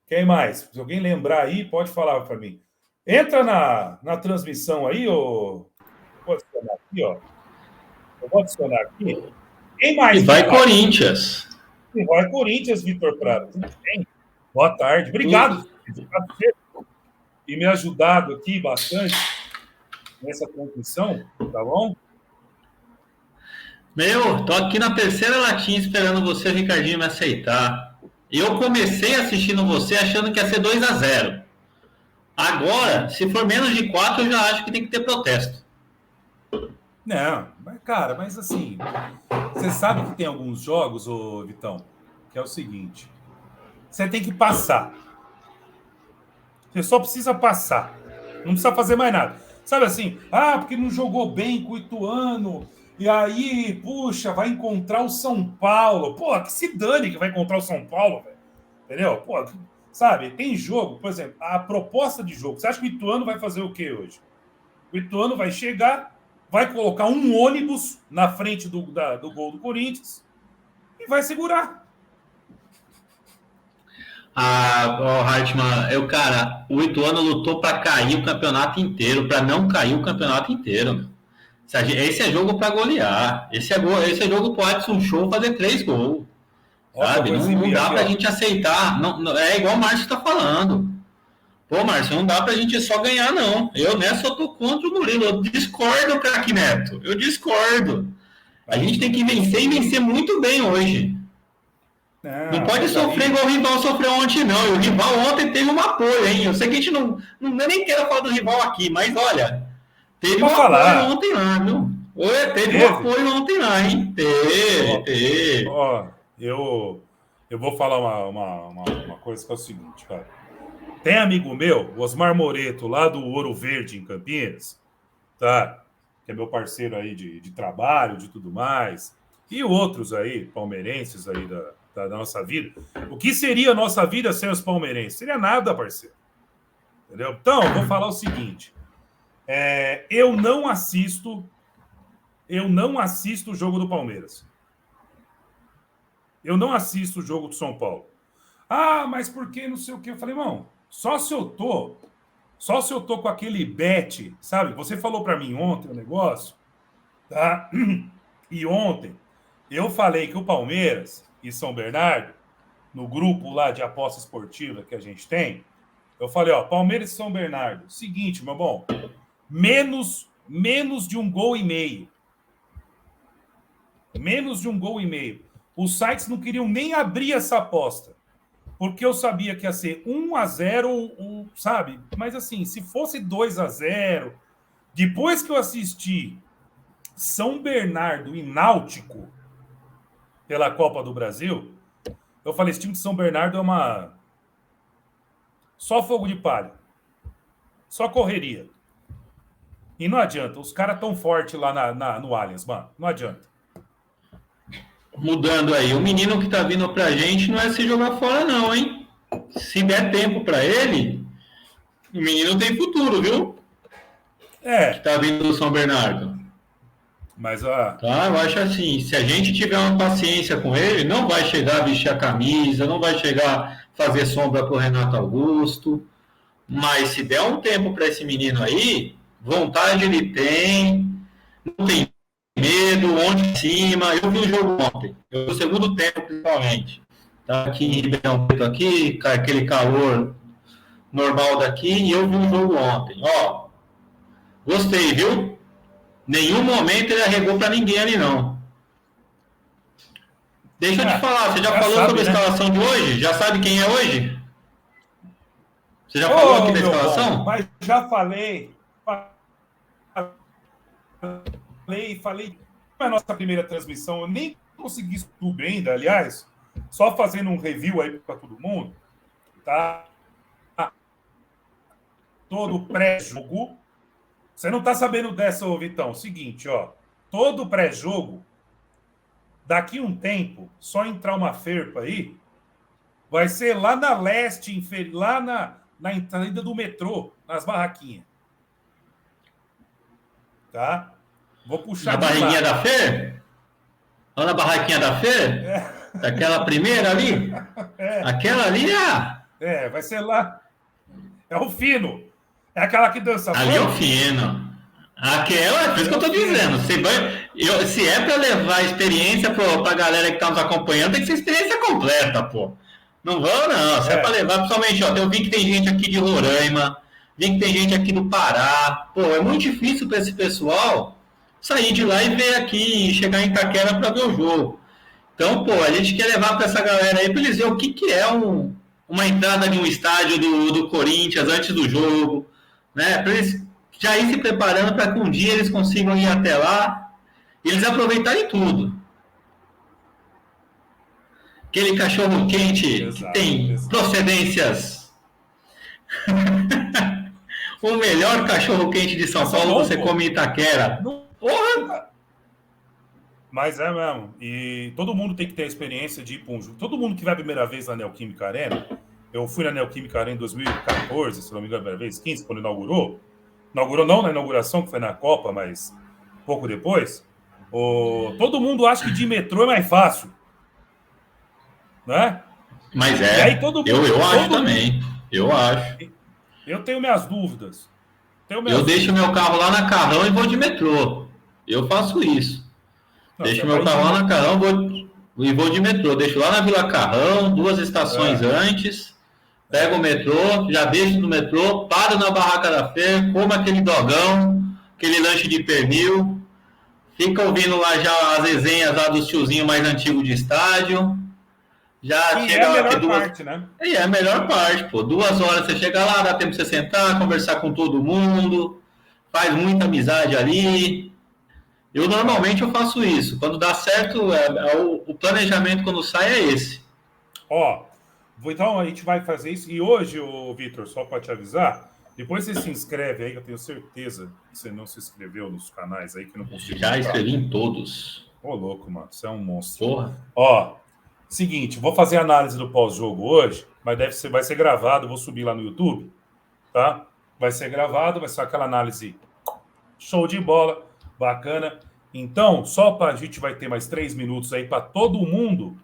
Quem mais? Se alguém lembrar aí, pode falar para mim. Entra na transmissão aí, Vou adicionar aqui, ó. Eu vou adicionar aqui. Quem mais? E vai Corinthians. E vai Corinthians, Vitor Prado. Tudo bem? Boa tarde. Obrigado por ter me ajudado aqui bastante nessa transmissão, tá bom? Tô aqui na terceira latinha esperando você, Ricardinho, me aceitar. Eu comecei assistindo você achando que ia ser 2-0. Agora, se for menos de 4, eu já acho que tem que ter protesto. Não, mas assim, você sabe que tem alguns jogos, Vitão, que é o seguinte, você tem que passar. Você só precisa passar. Não precisa fazer mais nada. Sabe assim, porque não jogou bem com o Ituano, e aí, puxa, vai encontrar o São Paulo. Pô, que se dane que vai encontrar o São Paulo, velho. Entendeu? Pô, sabe, tem jogo, por exemplo, a proposta de jogo. Você acha que o Ituano vai fazer o quê hoje? O Ituano vai chegar, vai colocar um ônibus na frente do gol do Corinthians e vai segurar. Hartmann, cara, o Ituano lutou para cair o campeonato inteiro, para não cair o campeonato inteiro. Esse é jogo para golear. Esse é jogo pro Edson Show fazer 3 gols. Sabe? Não dá pra gente aceitar. Não, é igual o Márcio tá falando. Pô, Márcio, não dá pra gente só ganhar, não. Eu nessa eu tô contra o Murilo. Eu discordo, craque Neto. Eu discordo. A gente tem que vencer e vencer muito bem hoje. Não pode sofrer igual o rival sofreu ontem, não. E o rival ontem teve um apoio, hein? Eu sei que a gente não nem quero falar do rival aqui, mas olha, teve um apoio ontem lá, viu? Oi, teve um apoio ontem lá, hein? Teve. Ó, eu vou falar uma coisa que é o seguinte, cara. Tem amigo meu, o Osmar Moreto, lá do Ouro Verde, em Campinas, tá? Que é meu parceiro aí de trabalho, de tudo mais. E outros aí, palmeirenses aí da nossa vida. O que seria a nossa vida sem os palmeirenses? Seria nada, parceiro. Entendeu? Então, eu vou falar o seguinte. Eu não assisto o jogo do Palmeiras. Eu não assisto o jogo do São Paulo. Ah, mas por que não sei o quê? Eu falei, irmão, só se eu tô com aquele bet, sabe? Você falou para mim ontem o negócio, tá? E ontem eu falei que o Palmeiras e São Bernardo, no grupo lá de aposta esportiva que a gente tem, eu falei, ó, Palmeiras e São Bernardo, seguinte, meu bom, menos de 1,5 gols. Menos de 1,5 gols. Os sites não queriam nem abrir essa aposta. Porque eu sabia que ia ser 1-0, sabe? Mas assim, se fosse 2-0, depois que eu assisti São Bernardo e Náutico pela Copa do Brasil, eu falei, esse time de São Bernardo é só fogo de palha. Só correria. E não adianta, os caras tão fortes lá no Allianz, mano. Não adianta. Mudando aí, o menino que tá vindo pra gente não é se jogar fora não, hein? Se der tempo pra ele, o menino tem futuro, viu? Que tá vindo do São Bernardo. Mas tá, eu acho assim, se a gente tiver uma paciência com ele, não vai chegar a vestir a camisa, não vai chegar a fazer sombra pro Renato Augusto, mas se der um tempo para esse menino aí, vontade ele tem, não tem medo, onde em cima. Eu vi o jogo ontem, eu vi o segundo tempo principalmente, tá aqui em Ribeirão Preto, aqui, aquele calor normal daqui, e eu vi o jogo ontem, ó, gostei, viu? Nenhum momento ele arregou para ninguém ali, não. Deixa eu te falar, você já falou sobre a escalação de hoje? Já sabe quem é hoje? Você já falou aqui da escalação? Bom, mas já falei. Falei na nossa primeira transmissão, eu nem consegui tudo ainda, aliás, só fazendo um review aí para todo mundo, tá? Todo pré-jogo. Você não tá sabendo dessa, Vitão? Seguinte, ó. Todo pré-jogo, daqui um tempo, só entrar uma ferpa aí, vai ser lá na leste, lá na entrada do metrô, nas barraquinhas. Tá? Vou puxar. Na barriguinha da Fê? Lá na barraquinha da Fê? Daquela primeira ali? Aquela ali vai ser lá. É o fino. É aquela que dança. Ali é o fino. Aquela, é por isso que eu tô dizendo. Se é para levar experiência pra galera que tá nos acompanhando, tem que ser experiência completa, pô. Não vão, não. Se é para levar, principalmente, ó, eu vi que tem gente aqui de Roraima, vi que tem gente aqui do Pará. Pô, é muito difícil para esse pessoal sair de lá e ver aqui e chegar em Itaquera para ver o jogo. Então, pô, a gente quer levar para essa galera aí para eles verem o que é uma entrada de um estádio do Corinthians antes do jogo, né? Para eles já ir se preparando para que um dia eles consigam ir até lá e eles aproveitarem tudo. Aquele cachorro quente que tem procedências. O melhor cachorro quente de São Paulo você come em Itaquera. Porra! Mas é mesmo. E todo mundo tem que ter a experiência de ir para um jogo. Todo mundo que vai a primeira vez na Neoquímica Arena. Eu fui na Neoquímica Arena em 2014, se não me engano, a primeira vez, 15, quando inaugurou. Inaugurou não na inauguração, que foi na Copa, mas pouco depois. Todo mundo acha que de metrô é mais fácil. Né? Mas é. E aí, eu acho também. Eu acho. Eu tenho minhas dúvidas. Eu deixo meu carro lá na Carrão e vou de metrô. Eu faço isso. Deixo meu carro lá na Carrão e vou de metrô. Deixo lá na Vila Carrão, 2 estações antes. Pego o metrô, já deixo no metrô, paro na barraca da Fê, como aquele dogão, aquele lanche de pernil. Fica ouvindo lá já as resenhas lá dos tiozinhos mais antigos de estádio. Já e chega é a melhor parte, né? E é a melhor parte, pô. 2 horas você chega lá, dá tempo de você sentar, conversar com todo mundo, faz muita amizade ali. Normalmente eu faço isso. Quando dá certo, o planejamento quando sai é esse. Ó, então a gente vai fazer isso. E hoje, Vitor, só para te avisar, depois você se inscreve aí, que eu tenho certeza que você não se inscreveu nos canais aí, que não consigo. Já escrevi em todos. Ô, louco, mano, você é um monstro. Porra. Ó, seguinte, vou fazer a análise do pós-jogo hoje, mas vai ser gravado, vou subir lá no YouTube, tá? Vai ser gravado, vai ser aquela análise show de bola, bacana. Então, só para a gente vai ter mais 3 minutos aí para todo mundo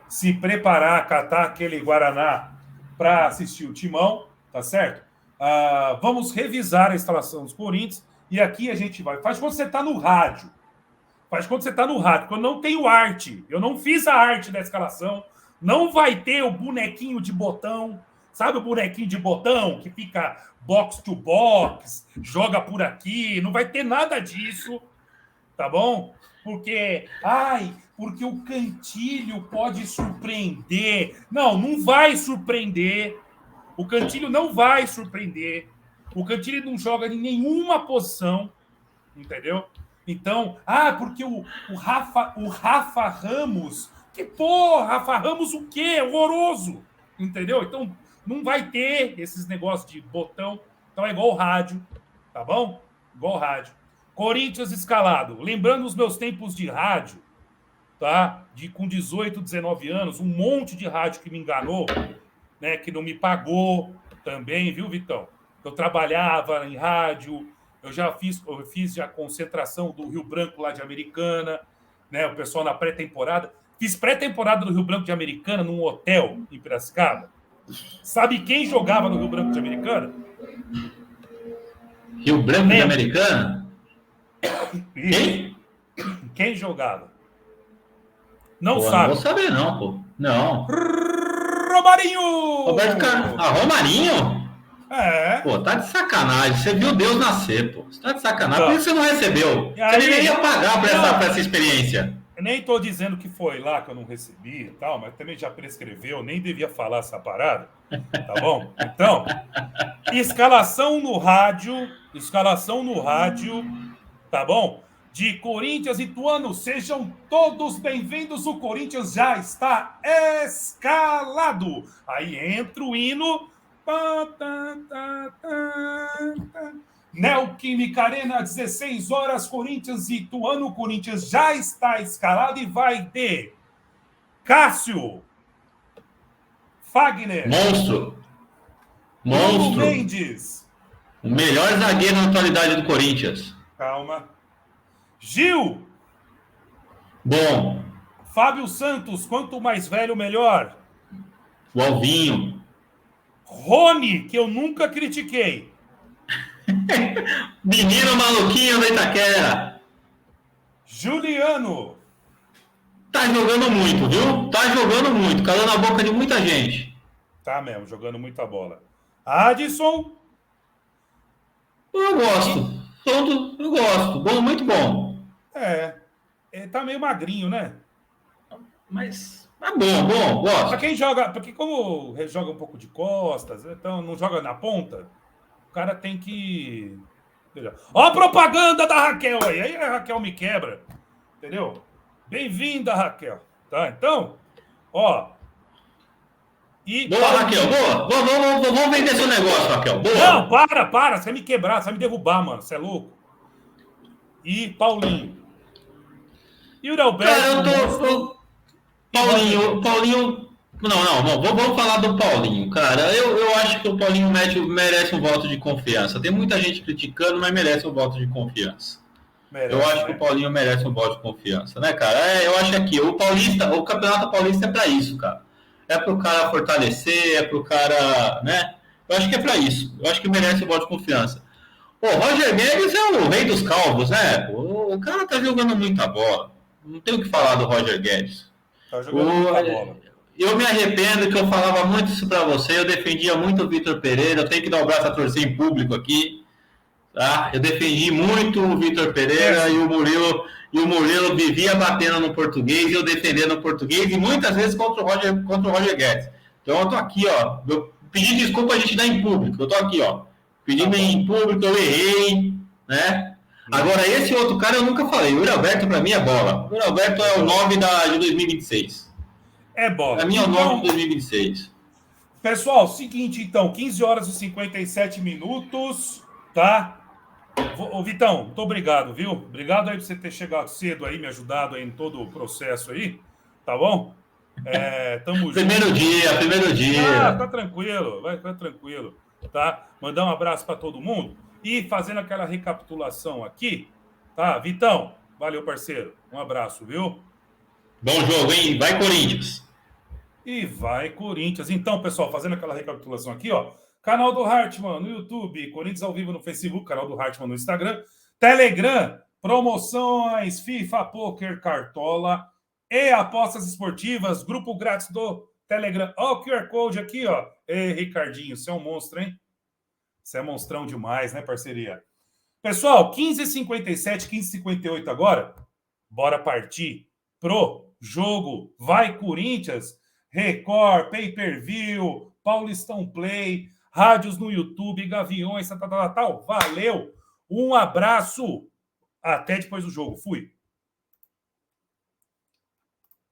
se preparar, catar aquele Guaraná para assistir o Timão, tá certo? Vamos revisar a instalação dos Corinthians e aqui a gente vai. Faz quando você está no rádio. Porque eu não tenho arte. Eu não fiz a arte da escalação. Não vai ter o bonequinho de botão. Sabe o bonequinho de botão que fica box to box, joga por aqui? Não vai ter nada disso, tá bom? Porque o Cantilho pode surpreender. Não vai surpreender. O Cantilho não vai surpreender. O Cantilho não joga em nenhuma posição, entendeu? Então, porque o Rafa Ramos, Rafa Ramos o quê? Horroroso, entendeu? Então, não vai ter esses negócios de botão. Então, é igual o rádio, tá bom? Igual o rádio. Corinthians escalado. Lembrando os meus tempos de rádio, tá? Com 18, 19 anos, um monte de rádio que me enganou, né? Que não me pagou também, viu, Vitão? Eu trabalhava em rádio, eu fiz a concentração do Rio Branco lá de Americana, né? O pessoal na pré-temporada. Fiz pré-temporada do Rio Branco de Americana num hotel em Piracicaba. Sabe quem jogava no Rio Branco de Americana? Rio Branco de Americana? Quem jogava? Não sabe. Não vou saber não, pô. Não. Romarinho! Roberto Carlos. Romarinho? É. Pô, tá de sacanagem. Você viu Deus nascer, pô. Você tá de sacanagem. Por que você não recebeu? Você deveria pagar por essa experiência. Eu nem tô dizendo que foi lá que eu não recebi e tal, mas também já prescreveu, nem devia falar essa parada, tá bom? Então, escalação no rádio, tá bom? De Corinthians e Ituano, sejam todos bem-vindos, o Corinthians já está escalado. Aí entra o hino. Neoquímica Arena, 16 horas, Corinthians e Ituano. O Corinthians já está escalado e vai ter Cássio, Fagner, Monstro Mendes, o melhor zagueiro na atualidade do Corinthians. Calma. Gil, bom. Fábio Santos, quanto mais velho, melhor. O Alvinho. Rony, que eu nunca critiquei. Menino maluquinho da Itaquera. Juliano. Tá jogando muito, viu? Tá jogando muito, calando a boca de muita gente. Tá mesmo, jogando muita bola. Adson. Eu gosto. Eu gosto. Bom, muito bom. Ele tá meio magrinho, né? Mas bom, gosto. Pra quem joga, porque como joga um pouco de costas, então não joga na ponta, o cara tem que... Ó a propaganda da Raquel aí a Raquel me quebra, entendeu? Bem-vinda, Raquel. Tá, então, ó. Boa, Raquel, boa. Vamos vender seu negócio, Raquel. Boa. Não, para. Você vai me quebrar, você vai me derrubar, mano. Você é louco. E Paulinho. E o Delberto. Cara, Paulinho. Não. Vamos falar do Paulinho, cara. Eu acho que o Paulinho merece um voto de confiança. Tem muita gente criticando, mas merece um voto de confiança. Eu acho que o Paulinho merece um voto de confiança, né, cara? Eu acho que o Campeonato Paulista é pra isso, cara. É pro cara fortalecer, é pro cara, né? Eu acho que é pra isso. Eu acho que merece um voto de confiança. O Roger Guedes é o rei dos calvos, né? O cara tá jogando muita bola. Não tenho o que falar do Roger Guedes. Tá jogando muita bola. Eu me arrependo que eu falava muito isso pra você. Eu defendia muito o Vitor Pereira. Eu tenho que dar o braço a torcer em público aqui. Tá? Eu defendi muito o Vitor Pereira e o Murilo vivia batendo no português e eu defendendo o português e muitas vezes contra o Roger Guedes. Então eu tô aqui, ó. Eu pedi desculpa a gente dar em público. Eu tô aqui, ó. Pedindo em público, eu errei, né? Agora, esse outro cara eu nunca falei. O Yuri Alberto, pra mim, é bola. O Yuri Alberto é o 9 de 2026. É bola. Pra mim, é o 9 de 2026. Pessoal, seguinte, então, 15 horas e 57 minutos, tá? Ô, Vitão, muito obrigado, viu? Obrigado aí por você ter chegado cedo aí, me ajudado aí em todo o processo aí, tá bom? Tamo Primeiro junto. primeiro dia. Tá tranquilo, vai ficar tranquilo, tá? Mandar um abraço para todo mundo e fazendo aquela recapitulação aqui, tá? Vitão, valeu, parceiro. Um abraço, viu? Bom jogo, hein? Vai, Corinthians. E vai, Corinthians. Então, pessoal, fazendo aquela recapitulação aqui, ó. Canal do Hartmann no YouTube, Corinthians ao vivo no Facebook, canal do Hartmann no Instagram, Telegram, promoções, FIFA, Poker, Cartola e apostas esportivas, grupo grátis do Telegram. Ó, o QR Code aqui, ó. Ei, Ricardinho, você é um monstro, hein? Você é monstrão demais, né, parceria? Pessoal, 15h57, 15h58 agora. Bora partir pro jogo. Vai, Corinthians! Record, Pay-Per-View, Paulistão Play, rádios no YouTube, Gaviões, tal. Valeu! Um abraço! Até depois do jogo. Fui!